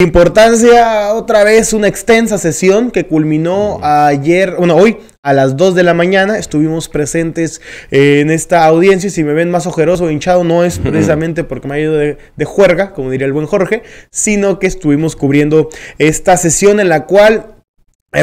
Importancia, otra vez, una extensa sesión que culminó hoy a las 2 de la mañana. Estuvimos presentes en esta audiencia. Si me ven más ojeroso o hinchado, no es precisamente porque me ha ido de juerga, como diría el buen Jorge, sino que estuvimos cubriendo esta sesión en la cual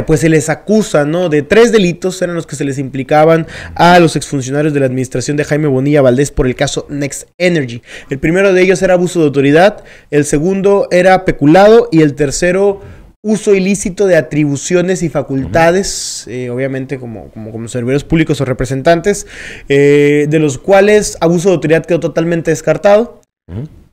pues se les acusa, ¿no?, de 3 delitos, eran los que se les implicaban a los exfuncionarios de la administración de Jaime Bonilla Valdés por el caso Next Energy. El primero de ellos era abuso de autoridad, el segundo era peculado y el tercero uso ilícito de atribuciones y facultades, obviamente como servidores públicos o representantes, de los cuales abuso de autoridad quedó totalmente descartado.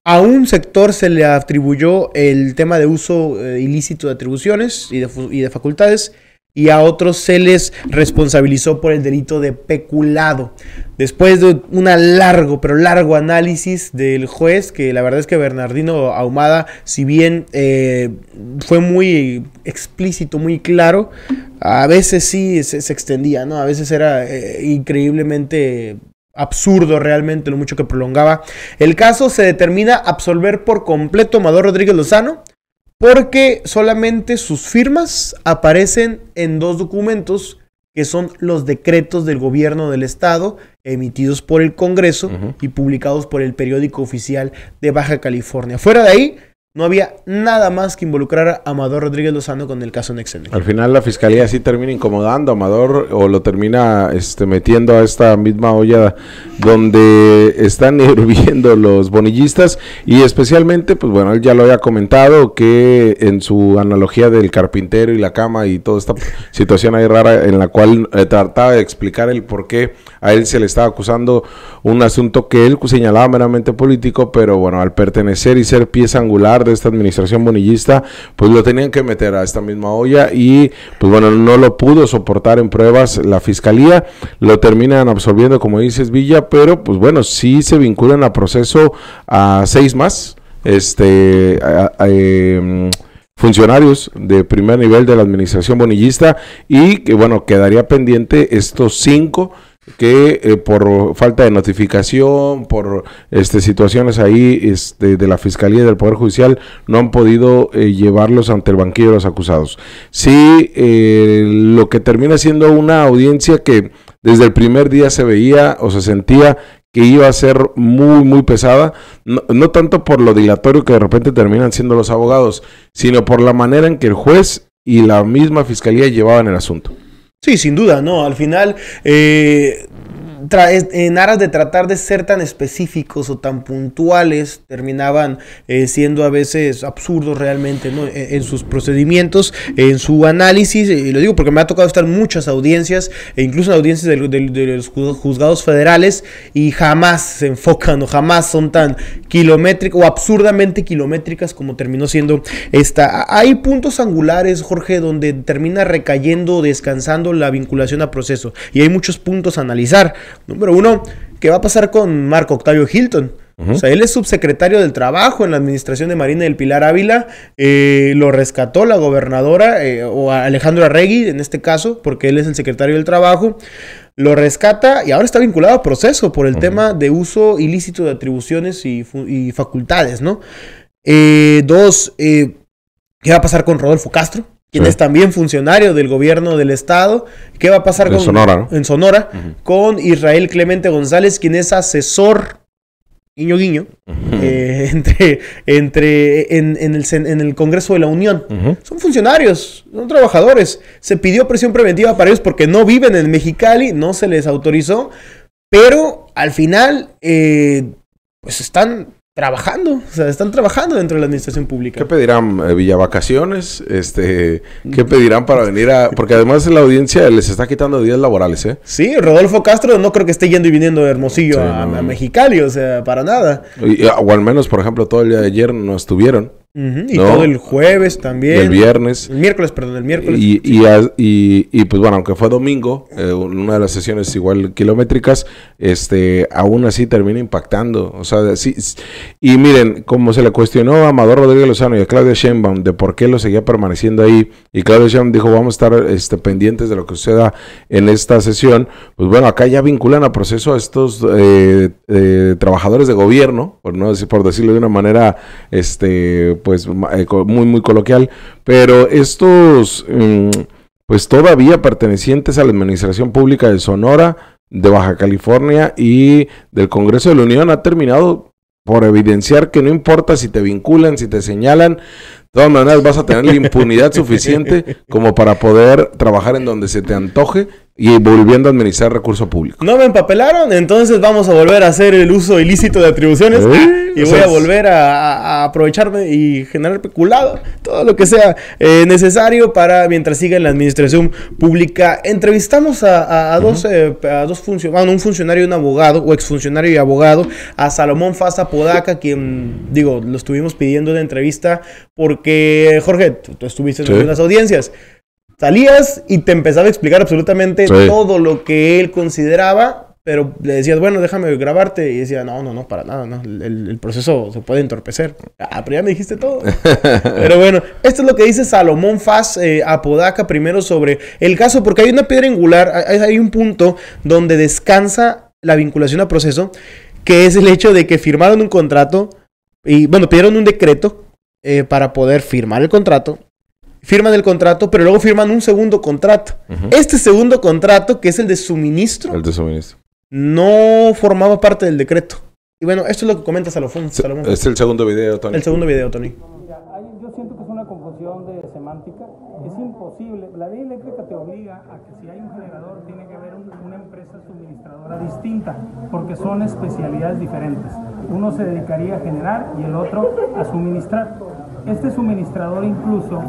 A un sector se le atribuyó el tema de uso ilícito de atribuciones y de facultades, y a otros se les responsabilizó por el delito de peculado. Después de un largo análisis del juez, que la verdad es que Bernardino Ahumada, si bien fue muy explícito, muy claro, a veces sí se extendía, ¿no? A veces era increíblemente absurdo realmente lo mucho que prolongaba el caso. Se determina absolver por completo a Amador Rodríguez Lozano porque solamente sus firmas aparecen en 2 documentos que son los decretos del gobierno del estado emitidos por el Congreso y publicados por el periódico oficial de Baja California. Fuera de ahí no había nada más que involucrar a Amador Rodríguez Lozano con el caso Next Energy. Al final la fiscalía sí termina incomodando a Amador o lo termina metiendo a esta misma olla donde están hirviendo los bonillistas, y especialmente, pues bueno, él ya lo había comentado que en su analogía del carpintero y la cama y toda esta situación ahí rara en la cual trataba de explicar el por qué a él se le estaba acusando un asunto que él señalaba meramente político, pero bueno, al pertenecer y ser pieza angular de esta administración bonillista, pues lo tenían que meter a esta misma olla y pues bueno, no lo pudo soportar en pruebas la fiscalía, lo terminan absolviendo, como dices, Villa, pero pues bueno, sí se vinculan a proceso a 6 más, funcionarios de primer nivel de la administración bonillista, y que bueno, quedaría pendiente estos 5 que por falta de notificación, por situaciones ahí de la Fiscalía y del Poder Judicial, no han podido llevarlos ante el banquillo de los acusados. Sí, lo que termina siendo una audiencia que desde el primer día se veía o se sentía que iba a ser muy, muy pesada, no tanto por lo dilatorio que de repente terminan siendo los abogados, sino por la manera en que el juez y la misma Fiscalía llevaban el asunto. Sí, sin duda, ¿no? Al final, en aras de tratar de ser tan específicos o tan puntuales, terminaban siendo a veces absurdos realmente, ¿no?, en sus procedimientos, en su análisis, y lo digo porque me ha tocado estar en muchas audiencias, e incluso en audiencias de los juzgados federales, y jamás se enfocan o jamás son tan kilométricas o absurdamente kilométricas como terminó siendo esta. Hay puntos angulares, Jorge, donde termina recayendo, descansando la vinculación a proceso, y hay muchos puntos a analizar. Número 1, ¿qué va a pasar con Marco Octavio Hilton? O sea, él es subsecretario del Trabajo en la administración de Marina del Pilar Ávila, lo rescató la gobernadora, o Alejandro Arregui en este caso, porque él es el secretario del Trabajo, lo rescata y ahora está vinculado a proceso por el tema de uso ilícito de atribuciones y facultades, ¿no? 2, ¿qué va a pasar con Rodolfo Castro? Quien es también funcionario del gobierno del estado. ¿Qué va a pasar en Sonora, ¿no? En Sonora, con Israel Clemente González, quien es asesor, guiño guiño, en el Congreso de la Unión? Son funcionarios, son trabajadores. Se pidió presión preventiva para ellos porque no viven en Mexicali, no se les autorizó, pero al final, pues están trabajando, o sea, están trabajando dentro de la administración pública. ¿Qué pedirán, Villa? ¿Vacaciones? ¿Qué pedirán para venir a...? Porque además la audiencia les está quitando días laborales, ¿eh? Sí, Rodolfo Castro no creo que esté yendo y viniendo de Hermosillo a Mexicali, o sea, para nada. O al menos, por ejemplo, todo el día de ayer no estuvieron. Y todo el jueves también. El viernes. El miércoles. Y pues bueno, aunque fue domingo, una de las sesiones igual kilométricas, aún así termina impactando. O sea, sí. Y miren, como se le cuestionó a Amador Rodríguez Lozano y a Claudia Sheinbaum de por qué lo seguía permaneciendo ahí, y Claudia Sheinbaum dijo, vamos a estar pendientes de lo que suceda en esta sesión. Pues bueno, acá ya vinculan a proceso a estos trabajadores de gobierno, por decirlo de una manera, pues muy coloquial, pero estos pues todavía pertenecientes a la Administración Pública de Sonora, de Baja California y del Congreso de la Unión, ha terminado por evidenciar que no importa si te vinculan, si te señalan, de todas maneras vas a tener la impunidad suficiente como para poder trabajar en donde se te antoje y volviendo a administrar recurso público. No me empapelaron, entonces vamos a volver a hacer el uso ilícito de atribuciones y voy a volver a aprovecharme y generar peculado, todo lo que sea necesario para mientras siga en la administración pública. Entrevistamos a dos funcionarios, un funcionario y un abogado, o exfuncionario y abogado, a Salomón Faz Apodaca, quien, digo, lo estuvimos pidiendo de entrevista porque, Jorge, tú estuviste en algunas audiencias. Salías y te empezaba a explicar absolutamente todo lo que él consideraba, pero le decías, bueno, déjame grabarte. Y decía, no, para nada, no. El proceso se puede entorpecer. Pero ya me dijiste todo. Pero bueno, esto es lo que dice Salomón Faz Apodaca primero sobre el caso, porque hay una piedra angular, hay un punto donde descansa la vinculación a proceso, que es el hecho de que firmaron un contrato y, bueno, pidieron un decreto para poder firmar el contrato. Firman el contrato, pero luego firman un segundo contrato. Este segundo contrato, que es el de suministro, no formaba parte del decreto. Y bueno, esto es lo que comenta Salomón. Es el segundo video, Tony. El segundo video, Tony. Mira, yo siento que es una confusión de semántica. Es imposible. La ley eléctrica te obliga a que si hay un generador, tiene que haber una empresa suministradora distinta, porque son especialidades diferentes. Uno se dedicaría a generar y el otro a suministrar. Este suministrador incluso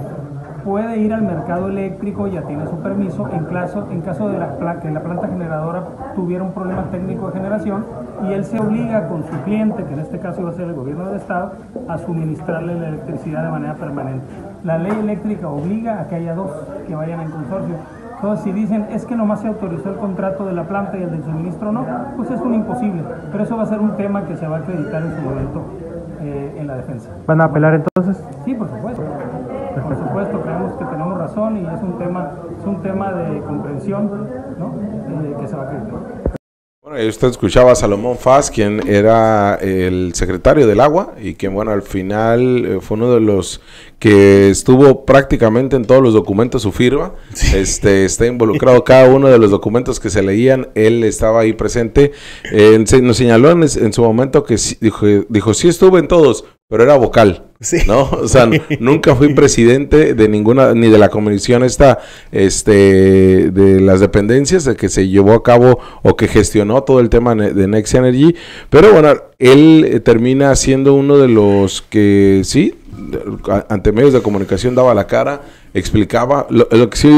puede ir al mercado eléctrico, ya tiene su permiso, en caso de que la planta generadora tuviera un problema técnico de generación, y él se obliga con su cliente, que en este caso va a ser el gobierno del estado, a suministrarle la electricidad de manera permanente. La ley eléctrica obliga a que haya dos que vayan en consorcio. Entonces, si dicen, es que nomás se autorizó el contrato de la planta y el del suministro no, pues es un imposible. Pero eso va a ser un tema que se va a acreditar en su momento en la defensa. ¿Van a apelar entonces? Sí, por supuesto. Por supuesto, creemos que tenemos razón y es un tema de comprensión, ¿no? Que se va a acreditar. Bueno, y usted escuchaba a Salomón Faz, quien era el secretario del agua y quien, bueno, al final fue uno de los que estuvo prácticamente en todos los documentos, su firma, está involucrado cada uno de los documentos que se leían, él estaba ahí presente, nos señaló en su momento que dijo, sí estuve en todos, pero era vocal. Sí. ¿No? O sea, nunca fui presidente de ninguna, ni de la comisión de las dependencias de que se llevó a cabo o que gestionó todo el tema de Next Energy, pero bueno, él termina siendo uno de los que sí, ante medios de comunicación daba la cara, explicaba, lo que sí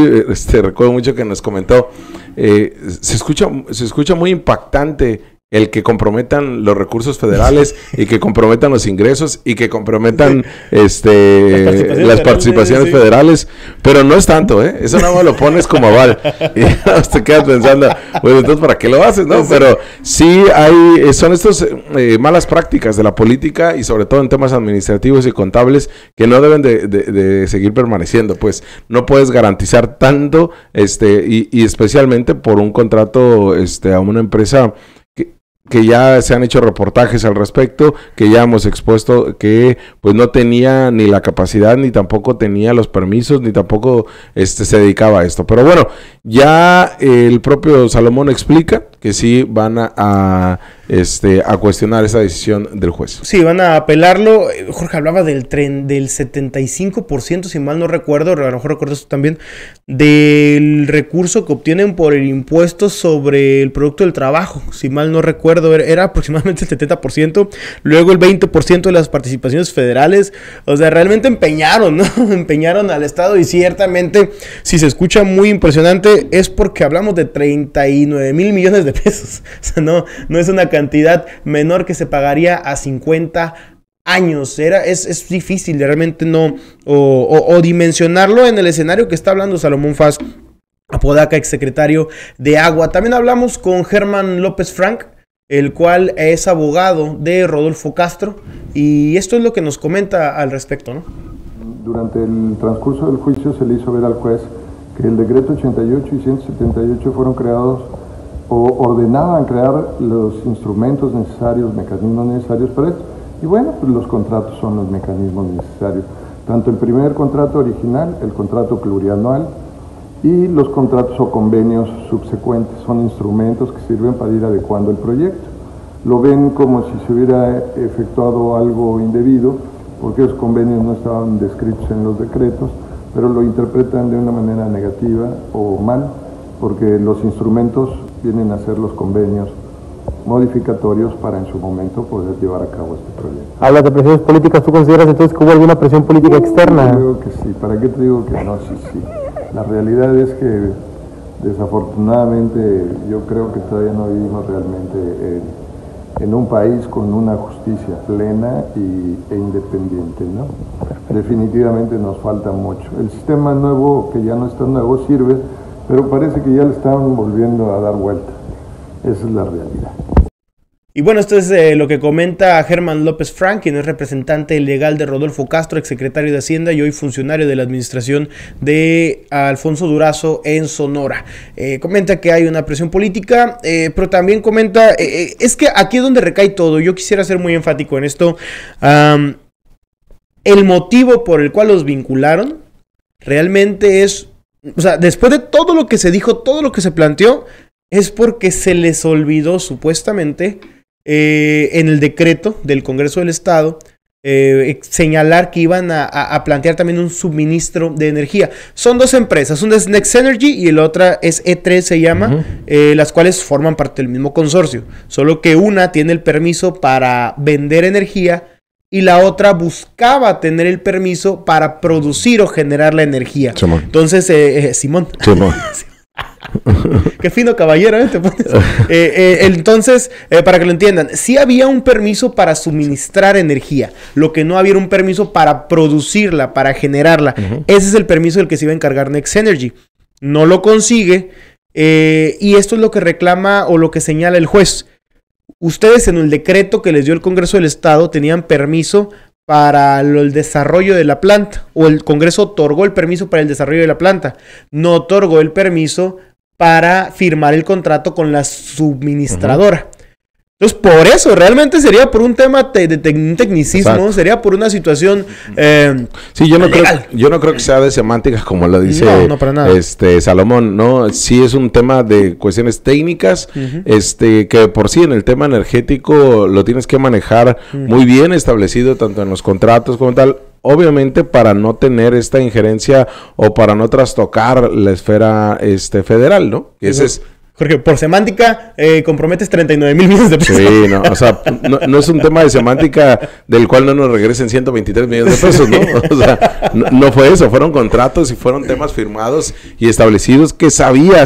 recuerdo mucho que nos comentó, se escucha muy impactante el que comprometan los recursos federales y que comprometan los ingresos y que comprometan las participaciones federales, pero no es tanto, eso nada más lo pones como aval y te quedas pensando, bueno, entonces ¿para qué lo haces? ¿No? Pero sí son estas malas prácticas de la política y sobre todo en temas administrativos y contables que no deben de seguir permaneciendo, pues no puedes garantizar tanto y especialmente por un contrato a una empresa que ya se han hecho reportajes al respecto, que ya hemos expuesto que pues no tenía ni la capacidad, ni tampoco tenía los permisos, ni tampoco se dedicaba a esto. Pero bueno, ya el propio Salomón explica que sí van a cuestionar esa decisión del juez. Sí, van a apelarlo. Jorge hablaba del 75%, si mal no recuerdo, a lo mejor recuerdas tú también, del recurso que obtienen por el impuesto sobre el producto del trabajo. Si mal no recuerdo, era aproximadamente el 70%, luego el 20% de las participaciones federales. O sea, realmente empeñaron, ¿no? Empeñaron al Estado y ciertamente, si se escucha muy impresionante, es porque hablamos de 39 mil millones de pesos. O sea, no es una cantidad menor que se pagaría a 50 años. Es difícil realmente o dimensionarlo en el escenario que está hablando Salomón Faz Apodaca, exsecretario de Agua. También hablamos con Germán López Frank, el cual es abogado de Rodolfo Castro, y esto es lo que nos comenta al respecto, ¿no? Durante el transcurso del juicio se le hizo ver al juez que el decreto 88 y 178 fueron creados o ordenaban crear los instrumentos necesarios, mecanismos necesarios para esto. Y bueno, pues los contratos son los mecanismos necesarios. Tanto el primer contrato original, el contrato plurianual y los contratos o convenios subsecuentes son instrumentos que sirven para ir adecuando el proyecto. Lo ven como si se hubiera efectuado algo indebido, porque los convenios no estaban descritos en los decretos, pero lo interpretan de una manera negativa o mal, porque los instrumentos vienen a ser los convenios modificatorios para en su momento poder llevar a cabo este proyecto. Hablas de presiones políticas, ¿tú consideras entonces que hubo alguna presión política externa? Yo creo que sí, ¿para qué te digo que no? Sí. La realidad es que desafortunadamente yo creo que todavía no vivimos realmente en un país con una justicia plena e independiente, ¿no? Definitivamente nos falta mucho. El sistema nuevo, que ya no está nuevo, sirve, pero parece que ya le están volviendo a dar vuelta. Esa es la realidad. Y bueno, esto es lo que comenta Germán López Frank, quien es representante legal de Rodolfo Castro, exsecretario de Hacienda y hoy funcionario de la administración de Alfonso Durazo en Sonora. Comenta que hay una presión política, pero también comenta, es que aquí es donde recae todo. Yo quisiera ser muy enfático en esto. El motivo por el cual los vincularon realmente es, o sea, después de todo lo que se dijo, todo lo que se planteó, es porque se les olvidó supuestamente en el decreto del Congreso del Estado señalar que iban a plantear también un suministro de energía. Son dos empresas, una es Next Energy y la otra es E3 se llama, las cuales forman parte del mismo consorcio, solo que una tiene el permiso para vender energía y la otra buscaba tener el permiso para producir o generar la energía. Simón. Entonces, Simón. Qué fino caballero, ¿eh? Te pones. Entonces, para que lo entiendan, sí había un permiso para suministrar energía, lo que no había era un permiso para producirla, para generarla. Ese es el permiso del que se iba a encargar Next Energy. No lo consigue, y esto es lo que reclama o lo que señala el juez. Ustedes en el decreto que les dio el Congreso del Estado tenían permiso para el desarrollo de la planta, o el Congreso otorgó el permiso para el desarrollo de la planta, no otorgó el permiso para firmar el contrato con la suministradora. Entonces, por eso, realmente sería por un tema de tecnicismo, exacto, sería por una situación sí, yo no creo que sea de semántica como lo dice no, para nada. Salomón, ¿no? Sí es un tema de cuestiones técnicas, que por sí en el tema energético lo tienes que manejar muy bien establecido, tanto en los contratos como tal, obviamente para no tener esta injerencia o para no trastocar la esfera federal, ¿no? Ese es... Jorge, por semántica comprometes 39 mil millones de pesos. Sí, no, o sea, no es un tema de semántica del cual no nos regresen 123 millones de pesos, ¿no? O sea, no fue eso, fueron contratos y fueron temas firmados y establecidos que sabía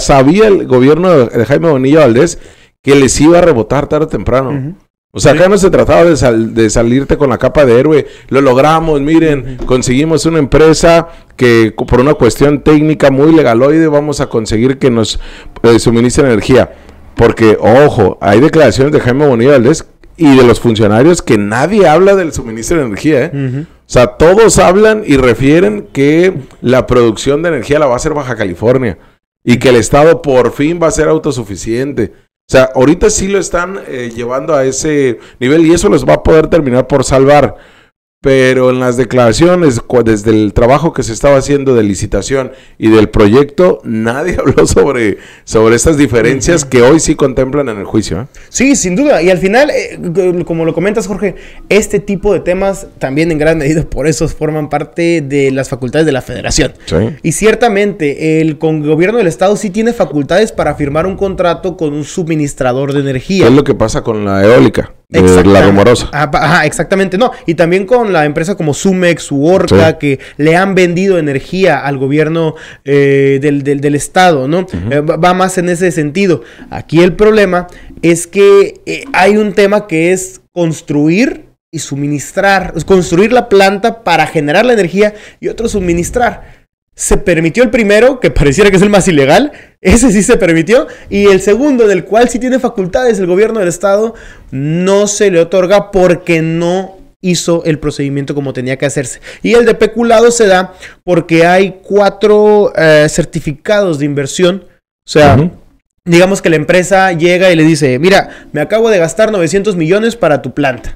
el gobierno de Jaime Bonilla Valdés que les iba a rebotar tarde o temprano. O sea, acá no se trataba de salirte con la capa de héroe. Lo logramos, miren, conseguimos una empresa que por una cuestión técnica muy legaloide vamos a conseguir que nos suministre energía. Porque, ojo, hay declaraciones de Jaime Bonilla Valdés y de los funcionarios que nadie habla del suministro de energía, O sea, todos hablan y refieren que la producción de energía la va a hacer Baja California y que el Estado por fin va a ser autosuficiente. O sea, ahorita sí lo están llevando a ese nivel y eso los va a poder terminar por salvar. Pero en las declaraciones, desde el trabajo que se estaba haciendo de licitación y del proyecto, nadie habló sobre estas diferencias que hoy sí contemplan en el juicio, ¿eh? Sí, sin duda. Y al final, como lo comentas, Jorge, este tipo de temas también en gran medida por eso forman parte de las facultades de la Federación. Sí. Y ciertamente el gobierno del Estado sí tiene facultades para firmar un contrato con un suministrador de energía. ¿Qué es lo que pasa con la eólica? La rumorosa. Ajá, exactamente, no. Y también con la empresa como Sumex u Orca, sí, que le han vendido energía al gobierno del Estado, ¿no? Va más en ese sentido. Aquí el problema es que hay un tema que es construir y suministrar, construir la planta para generar la energía y otro suministrar. Se permitió el primero, que pareciera que es el más ilegal, ese sí se permitió, y el segundo, del cual sí tiene facultades el gobierno del Estado, no se le otorga porque no hizo el procedimiento como tenía que hacerse. Y el de peculado se da porque hay 4 certificados de inversión, o sea, digamos que la empresa llega y le dice, mira, me acabo de gastar 900 millones para tu planta.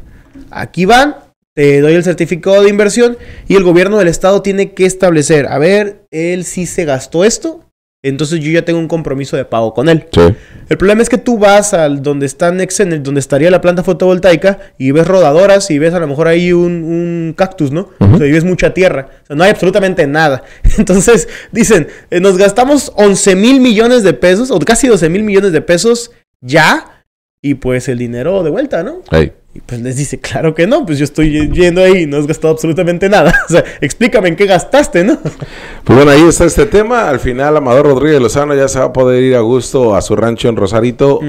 aquí van, te doy el certificado de inversión y el gobierno del estado tiene que establecer, a ver, él sí se gastó esto, entonces yo ya tengo un compromiso de pago con él. Sí. El problema es que tú vas al donde está Nexen, donde estaría la planta fotovoltaica, y ves rodadoras y ves a lo mejor ahí un cactus, ¿no? O sea, y ves mucha tierra. O sea, no hay absolutamente nada. Entonces, dicen, nos gastamos 11,000 millones de pesos, o casi 12,000 millones de pesos ya, y pues el dinero de vuelta, ¿no? Hey. Y pues les dice, claro que no, pues yo estoy yendo ahí y no has gastado absolutamente nada. O sea, explícame en qué gastaste, ¿no? Pues bueno, ahí está este tema. Al final, Amador Rodríguez Lozano ya se va a poder ir a gusto a su rancho en Rosarito,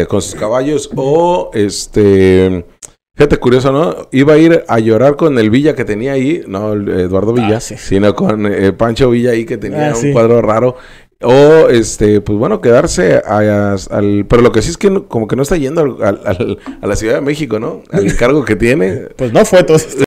con sus caballos. O, fíjate curioso, ¿no? Iba a ir a llorar con el Villa que tenía ahí, no Eduardo Villa, sí. sino con Pancho Villa ahí que tenía un sí. cuadro raro. O, pues bueno, quedarse al... Pero lo que sí es que como que no está yendo a la Ciudad de México, ¿no? Al encargo que tiene. Pues no fue todo.